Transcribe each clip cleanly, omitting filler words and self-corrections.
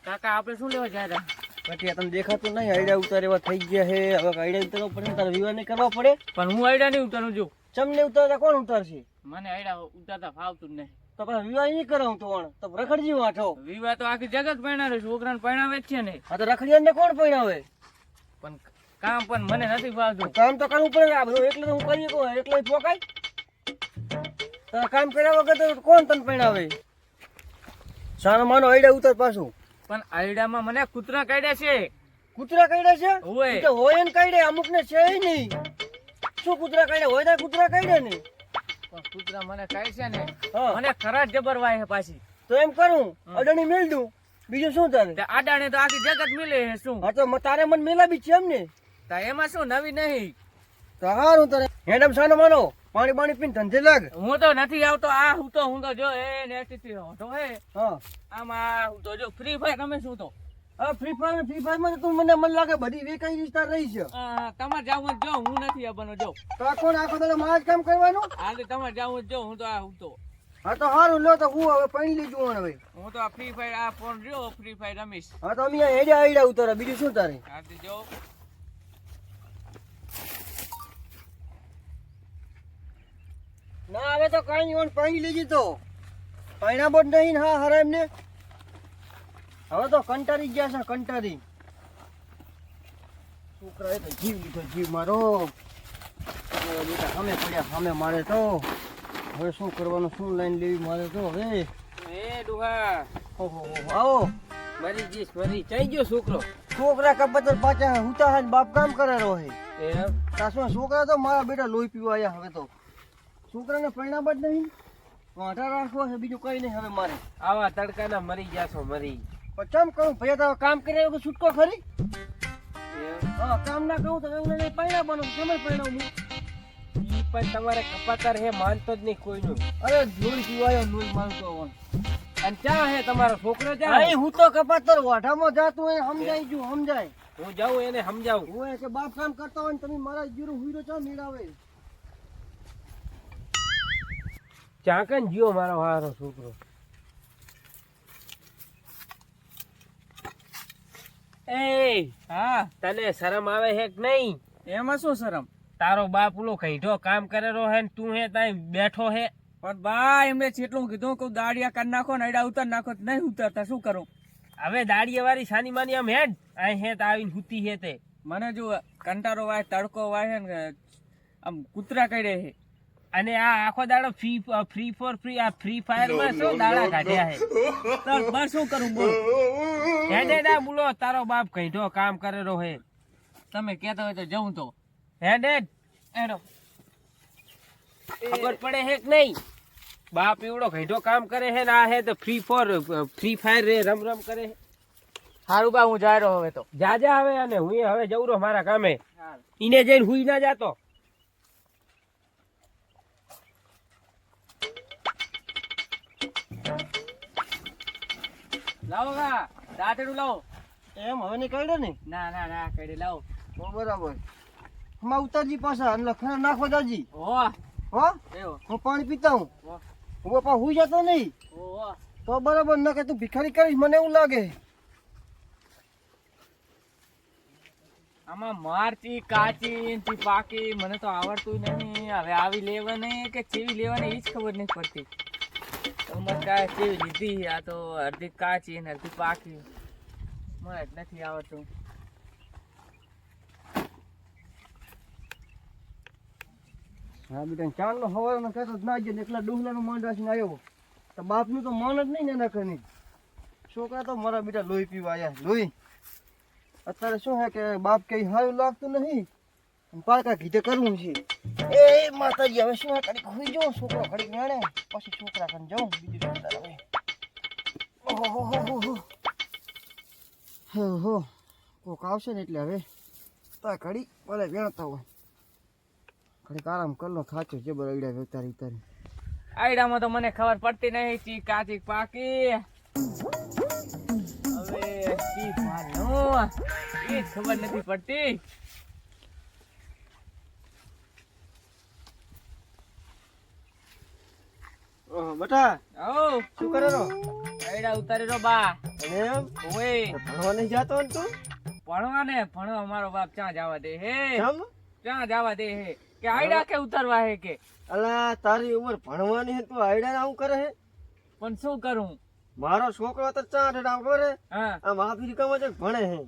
કાકા આપણે શું લેવા જાય પછી તમને દેખાતું નહીં આઈડિયા ઉતાર એવા થઈ ગયા છે હવે આઈડિયા ઉતારવા પડે તારે વિવાહ નહીં કરવા પડે પણ હું આઈડિયા નહીં ઉતારું જો ચમને ઉતારતા કોણ ઉતારશે મને આઈડિયા ઉતારતા ફાવતું જ નહીં તો પછી વિવાહ નહીં કરાવું તો તો રખડજી વાંઠો વિવાહ તો આખી જગત પરણાવે છોકરાને પરણાવે જ છે ને હા તો રખડિયાને કોણ પરણાવે પણ કામ પણ મને નથી ફાવતું કામ તો કરવું પડે આ બધું એટલે હું કરી કહું એટલે પોકાય તો કામ કર્યા વગર તો કોણ તને પરણાવે સાનો માનો આઈડિયા ઉતાર પાછું પણ આઈડિયામાં મને કૂતરા કાઢ્યા છે કૂતરા કાઢ્યા છે હોય તો હોય ને કાઢે અમુક ને છે નહીં શું કૂતરા કાઢ્યા હોય તો કૂતરા કાઢ્યા નહીં પણ કૂતરા મને કાઢે છે ને હા મને ખરાબ જબર વાય છે પાછી તો એમ કરું અડાણી મેલ દઉં બીજું શું તારે તે આડાને તો આખી જગત મિલે છે શું હા તો તારે મને મેલા બી છે એમ ને તો એમાં શું નવી નહીં તો હારું તારે હેડમ સાનો માનો પાણી પાણી પીને ધંધે લાગ હું તો નથી આવતો આ હું તો જો એ નેટી હોતો હે હા આમાં હું તો જો ફ્રી ફાયર રમે છું તો હા ફ્રી ફાયર માં તું મને લાગે બધી વેકાઈ વિસ્તાર રહી છે તમારે જાવું જો હું નથી આવવાનો જો તો આ કોણ આખો દાડો મારા જ કામ કરવાનું આજે તમારે જાવું જો હું તો હા તો હારું લો તો હું હવે પાણી લીધું હવે હું તો આ ફ્રી ફાયર આ ફોન રહ્યો ફ્રી ફાયર રમીશ હા તો અમે હેડ્યા આઈડિયા ઉતારો બીજું શું તારે આજે જો ના હવે તો કઈ નહીં પાણી લેજી તો પાણા બોટ નહીં હા હરા એમને હવે તો કંટારી ગયા છે કંટારી છોકરાએ તો જીવ લીધો જીવ મારો બેટા સામે પડ્યા સામે મારે તો હવે શું કરવાનું શું લાઈન લેવી મારે તો હવે એ ડુહા ઓહો આવો મરી જઈશ મરી ચાઈ ગયો છોકરો છોકરા કપતર પાછા હુતા હે બાપ કામ કરે રોહે એમ તાસમાં છોકરા તો મારા બેટા લોહી પીવા આવ્યા હવે તો છોકરાને પરિણામ જ નહીં વાંઢા રાખવો છે બીજું કઈ નહીં હવે મારે આવા તડકાના મરી જાશો મરી પણ ચમ કરું ભૈયા તો કામ કર્યા વગર છૂટકો ખરી હા કામ ના કરું તો એવું નહીં પરિણામ બનો કેમ પરિણામ હું ઈ પણ તમારે કપાતર હે માનતો જ નહીં કોઈનું અરે લોહી પીવાયો લોહી માનતો હોન અને ચા હે તમારો છોકરો ચા અહીં હું તો કપાતર વાઢામાં જાતું એને સમજાઈ જુ સમજાય હું જાઉં એને સમજાવું હું કે બાપ કામ કરતા હોય ને તમે મારા જીરો હુઈરો ચા મેળાવે ચાકન જીઓ મારો હારો છોકરો એ હા તને શરમ આવે હે કે નહીં એમાં શું શરમ તારો બાપ ઓલો કઈઢો કામ કરેલો હે ને તું હે તાઈ બેઠો હે પણ બા એમને જેટલું કીધું કે દાડિયા કરી નાખો ને એડા ઉતાર નાખો નહીં ઉતારતા શું કરું હવે દાડિયા વાળી સાની માની આમ હેડ આ હે તો આવીને હુતી હે તે મને જો કંટારો વાય તડકો વાય ને આમ કૂતરા કરે છે અને આ આખો દાડો ફ્રી આ ફ્રી ફાયર માં શું દાડા કાઢ્યા હે તો બસ શું કરું બોલ હેડે ના બોલો તારો બાપ કઈઢો કામ કરેલો હે તમે કહેતા હોય તો જવું તો હેડે એનો ખબર પડે હે કે નહીં બાપ એવડો કઈઢો કામ કરે હે ને આ હે તો ફ્રી ફાયર રે રમ કરે હે સારું બા હું જાય રહ્યો હવે તો જાજા હવે અને હું હવે જઉં રહો મારા કામે ઈને જઈને હુઈ ના જાતો લાવો બા દાંતડું લાવો એમ હવે નહીં કાઢ્યો ને ના કઈ લાવો બરાબર હમણાં ઉતારજી પાછા એટલે ખરા નાખો દાજી ઓ હો હું પાણી પીતા હું હું બાપા હુઈ જતો નહીં તો બરાબર ના કે તું ભિખારી કરીશ મને એવું લાગે આમાં મારતી કાચી પાકી મને તો આવડતું નહીં હવે આવી લેવાની કે ચેવી લેવાની એ જ ખબર નહીં પડતી મને કાંઈ ચેવી લીધી આ તો અડધી કાચી ને અડધી પાકી મને જ નથી આવડતું હા બેટા ચાંદ નો હવાનો કહેતો ના જ એકલા ડુંગલાનું માંડ રાખીને આવ્યો તો બાપનું તો મન જ નહીં ને એના કરની છોકરા તો મારા બેટા લોહી પીવા આવ્યા લોહી અત્યારે શું હે કે બાપ કઈ સારું લાગતું નહીં પાકા કીધે કરવું છે એ માતાજી હવે શું કડીક હોઈ જાઉં છોકરો કડીક નાણે પછી છોકરા કને જાઉં બીજું શું તારે હો કોક આવશે ને એટલે હવે તા કડી ભલે વેણતા હોય કડીક આરામ કર લો થાચો જબર અડ્યા વેતારી તારી આયડામાં તો મને ખબર પડતી નહીં ચી કાચી પાકી હવે ચી માનો એ ખબર નથી પડતી ઓહો બેટા આવો શું કરે રો આયડા ઉતારી રો બા અને એમ ઓય ભણવા નહીં જાતો ને તું ભણવા અમારો બાપ ક્યાં જવા દે હે કેમ ક્યાં જવા દે હે કે આયડા કે ઉતારવા હે કે અલા તારી ઉંમર ભણવાની હે તું આયડા આવું કરે હે પણ શું કરું મારો છોકરો તો ચા ઢેડા કરે હા આ આફ્રિકામાં જ ભણે હે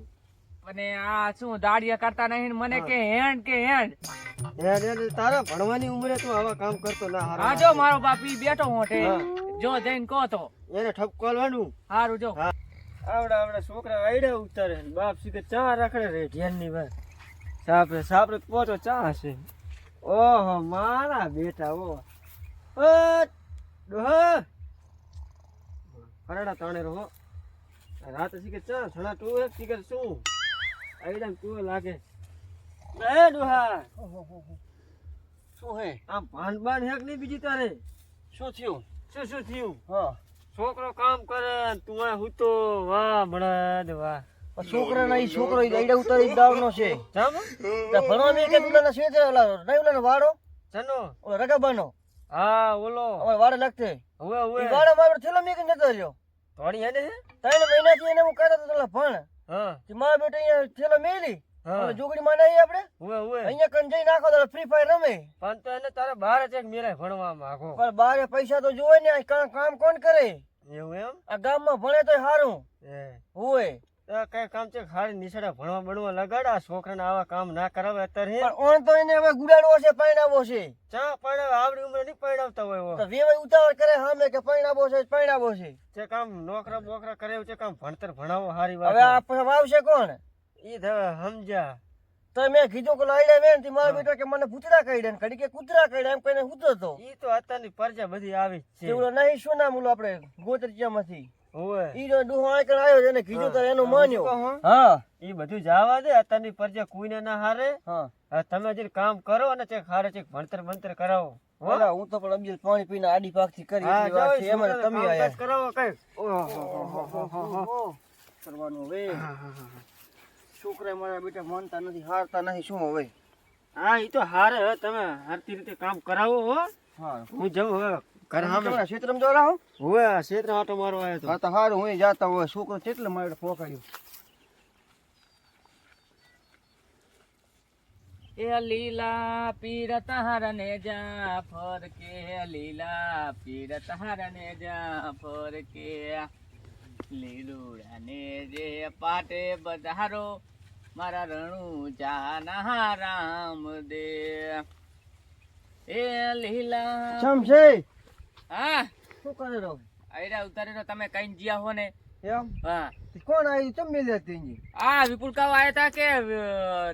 અને આ શું દાડિયા કરતા નહીં ને મને કે હેન્ડ તારા ભણવાની ઉંમરે તું આવા કામ કરતો ના હારું. હા જો મારો બાપ ઈ બેઠો હોઠે હા. જો જઈને કહો તો એને ઠપકોલવાનું હારું જો હા. આવડા છોકરા આયડા ઉતારે ને બાપ સીધે ચા રાખડે રે ધ્યાનની વાત સાપરે પોતો ચા હશે ઓહો મારા બેટા ઓ ડોહા ફરાડા તાણે રહો રાતે શીખે ચા સણા તું એક શીખે શું આયડા તું લાગે એ ડોહા શું હે આમ ભાન હેક નહીં બીજી તારે શું થયું શું થયું હા છોકરો કામ કરે ને તું આ હુતો વાહ બળદ વાહ છોકરા ના છોકરો આઈડા ઉતારી દાવનો છે જામ ભણવા મે કે તુલાના શેતરે ઓલા નઈલાનો વાડો ચનો ઓલો રગાબાનો હા ઓલો અમાર વાડે લાગતે હવે ઈ વાડો મારો થેલો મે કે નતો રહ્યો થોડી હેને હે 3 મહિનાથી એને હું કરતો તો ઓલા ભણ હા કે મારા બેટા અહીંયા થેલો મેલી હા ઓલા જોગડી માં નહીં આપણે હવે અહીંયા કન જઈ નાખો તો ફ્રી ફાયર રમે પણ તો એને તારે બહાર જ એક મેળે ભણવા માંગો પણ બારે પૈસા તો જોવે ને આ કામ કોણ કરે એવું એમ આ ગામમાં ભણે તોય સારું એ હોય તો કઈ કામ છે ખાલી નિશાળે ભણવા બણવા લગાડા છોકરાને આવા કામ ના કરાવે અત્યારે હે પણ ઓણ તો એને હવે ગુડાડવો છે પૈણાવો છે ચા પડાવે આવડી ઉંમરે નહીં પડાવતા હોય તો વેવાય ઉતાવળ કરે સામે કે પૈણાવો છે તે કામ નોકરા બોકરા કરે એવું છે કામ ભણતર ભણાવો હારી હવે આ વાત વાવશે કોણ ઈ હવે સમજ્યા તો મેં કીધું કે લાઈડા વેન થી મારો બેટો કે મને પૂતળા કાઢ્યા ને ઘડી કે કૂતરા કાઢ્યા એમ કહીને હુતો તો ઈ તો અત્યારની પરજા બધી આવી જ છે તેવડો નહીં શું નામ ઓલો આપણે ગોતરિયામાંથી હોવે ઈ જો ડુહો આકર આવ્યો છે એને કીધું તો એનું માન્યો કહો? હા ઈ બધું જવા દે અત્યારની પરજા કોઈને ના હારે હા હવે તમે જે કામ કરો અને ચેક હારે ચેક ભણતર કરાવો હો? ઓલા હું તો પણ અબજલ પાણી પીને આડી પાક થી કરી હા, એટલી વાત જાઓ, છે એમાં છોકરાને તમે કામકાજ આયા કરાવો કઈક ઓહો કરવાનું હવે છોકરા મારા બેટા માનતા નથી હારતા નથી શું હવે હા ઈ તો હારે હે તમે હારતી રીતે કામ કરાવો હો હા હું જાઉં હવે ઘર સામે તમારા ક્ષેત્રમાં જો રાહો હોવે આ ક્ષેત્ર આટો મારવા આવ્યો તો હા તો હારું હું જાતા હોય છોકરો કેટલે મારે ફોકાયું એ લીલા પીર તહારને જાફર કે લીલા પીર તહારને જાફર કે લીલુડાને જે પાટે બધારો મારા રણુ જાના રામ દે એ લીલા ચમ છે હા શું કરે રો આયરા ઉતારી તમે કઈ જ્યા હો ને એમ હા કોણ આવ્યું ચમ મેલ્યા તેની આ વિપુલ કાવ આયા તા કે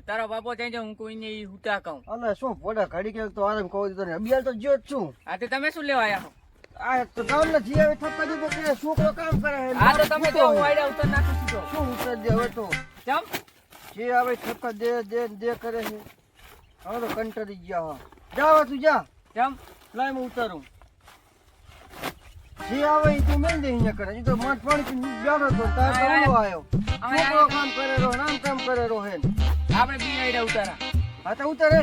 તારો બાપો ત્યાં હું કોઈને ઈ હુતા કહું અલે શું પોડા ઘડી કે તો આરામ કહું દીધો ને અબિયાલ તો જ્યો જ છું આ તે તમે શું લેવા આયા છો આ તો ગામના જી આવે થપ્પા દીધો કે છોકરો કામ કરે છે. આ તો તમે જો હું આયરા ઉતર નાખું છું તો શું ઉતર દે હવે તો ચમ જે આવે થપ્પા દે કરે છે હવે તો કંટાળી ગયા હો જાવ તું જા ચમ લાય હું ઉતારું જે આવે એ તું મેલ દે અહીંયા કરે ઈ તો માટ પાણી પીને બેઠો તો તાર તો ઓલો આવ્યો છોકરો કામ કરે રો નામ કામ કરે રો હે આપણે બી આયરા ઉતારા હા તો ઉતારે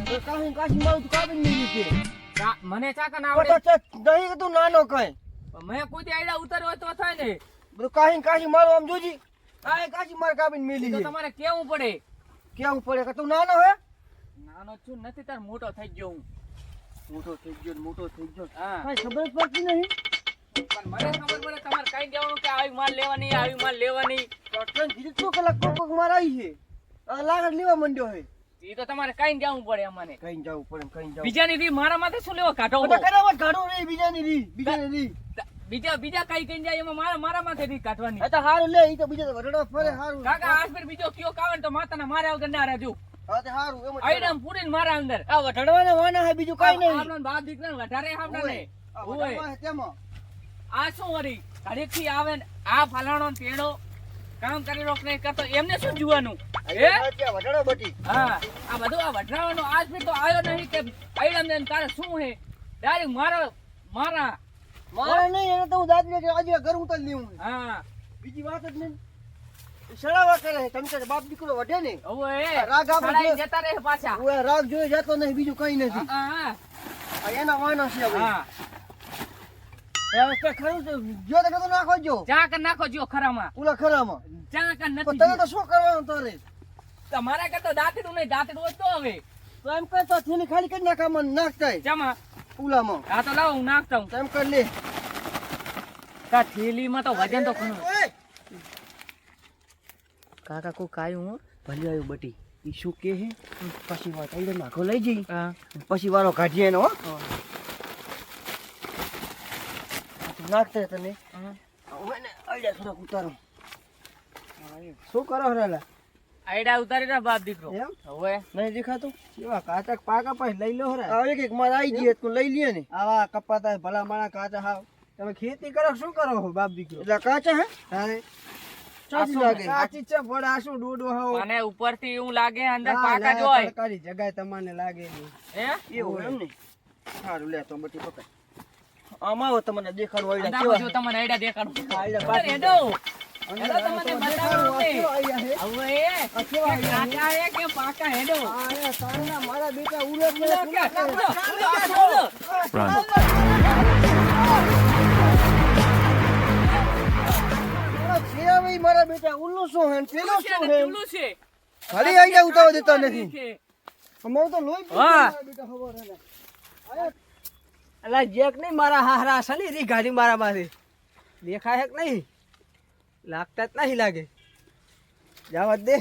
તો કાશી મારું કાબીન મિલી છે મને ચાકા ના પોતા આવડે ચક નહીં કે તું નાનો કઈ મેં કોઈ દી આયરા ઉતારવા તો થાય ને બધું કાશી મારું આમ જોજી આ કાશી માર કાબીન મિલી તો છે તમારે કેવું પડે કેવું પડે કે તું નાનો હે નાનો છું નથી તાર મોટો થઈ ગયો હું મોટો થઈ ગયો હા કઈ ખબર જ પડતી નહીં પણ મને ખબર પડે તમારે કઈ દેવાનું કે આવી માલ લેવાની તો કીધું તું કલાક કોક માર આવી છે આ લાગડ લેવા મંડ્યો હે એ તો તમારે કઈ દેવું પડે અમને કઈ જવું પડે કઈ જવું બીજાની રી મારા માથે શું લેવા કાઢો બધા કરાવત કાઢો રે બીજાની રી બીજા કઈ કઈ જાય એમાં મારા માથે રી કાઢવાની આ તો હારું લે ઈ તો બીજા તો વડડા ફરે હારું કાકા આજ ફેર બીજો કયો કાવે ને તો માતાના મારા વગર ના રહેજો હા તે હારું એમ જ આઈડમ પૂરીને મારા અંદર આ વઢડવાના વાના હે બીજું કઈ નહીં આપણો બાપ દીકરાને વધારે હામડા ને આ ઓય વઢડવા હે તેમાં આ શું વરી ઘડીકથી આવે ને આ ફલાણો ને તેડો કામ કરી રોક નહીં કરતો એમને શું જોવાનું હે વઢડા બટી હા આ બધું આ વઢરાવાનો આજ ફેર તો આવ્યો નહીં કે આઈડમ ને તારે શું હે ડાયરેક્ટ મારા મારે નહીં એને તો હું દાદ કે આજે ઘર ઉતારી લેવું હા બીજી વાત જ નહીં સડાવા કરે તમે તારે બાપ દીકરો વઢે ને ઓય રાગ આપણે સડાઈ જતા રહે પાછા ઓય રાગ જોઈ જતો નહીં બીજું કઈ નથી હા આ એના વાયનો છે હવે. હા એ તે ખરું છે. જો તે તો નાખો જો. ચા કર નાખો જો ખરામાં ઓલા ખરામાં. ચા કર પણ નથી તને જો. તો શું કરવાનું તારે? તમારા કરતા દાંતડું નહીં દાંતડું હોય તો હવે તો એમ કરતો થેલી ખાલી કરી નાખામાં નાખતાય. ચામાં ઉલામાં. હા તો લાવો હું નાખતા હું તો એમ કર લે. તા થેલીમાં તો વજન તો ઘણું ઓય! કાકા કો કાયું હો ભલે આવ્યું બટી ઈ શું કે હે પછી વાત આઈ નાખો લઈ જઈ હા પછી વારો કાઢીએ એનો હો. નાખતા તને હા. હવે ને આઈડિયા થોડાક ઉતારો. શું કરો હરેલા? આયડા ઉતારી ના બાપ દીકરો એમ હવે નહીં દેખાતું? કેવા કાચા પાકા પછી લઈ લો હરા આ એક મારે આવી ગઈ તું લઈ લે ને. આવા કપાતા ભલા માણા કાચા હાવ તમે ખેતી કરો શું કરો છો બાપ દીકરો એટલે કાચા હે? તારે ચાચી લાગે. કાચી છે પણ આ શું ડોડો હાવ મને ઉપરથી એવું લાગે અંદર પાકા જ હોય તરકારી જગાય તમને લાગે નહીં હે એવું એમ ને. સારું લે તો બટી પકડ. આમાં આવો તમને દેખાડું આઈડિયા અંદામાં જો કેવા તમને આયડા દેખાડું આઈડિયા બાપ હેડો છે. હેડો તમને બતાવો આ કેવા આઈડિયા હે? હવે આ કેવા કે આઈડિયા હે? કાચા હે કે પાકા હેડો આ એ સાંજના મારા બેટા ઉલટ ને ઉલો કે ઉલટ ઉલો, ને. ઉલો. મારા છે હવે મારા બેટા ઉલ્લુ શું હે ને પેલો ઉલો છે શું ને હે? ઉલો છે ખાલી આઈડિયા ઉતારવા દેતા નથી. છે. અમારે તો લોહી પી હા. મારા બેટા ખબર હે ને. આયા અલા જેક નહીં મારા હારા સલી રી ગાડી મારા પાસે દેખાય હે કે નહીં લાગતા જ નહીં લાગે જવા દે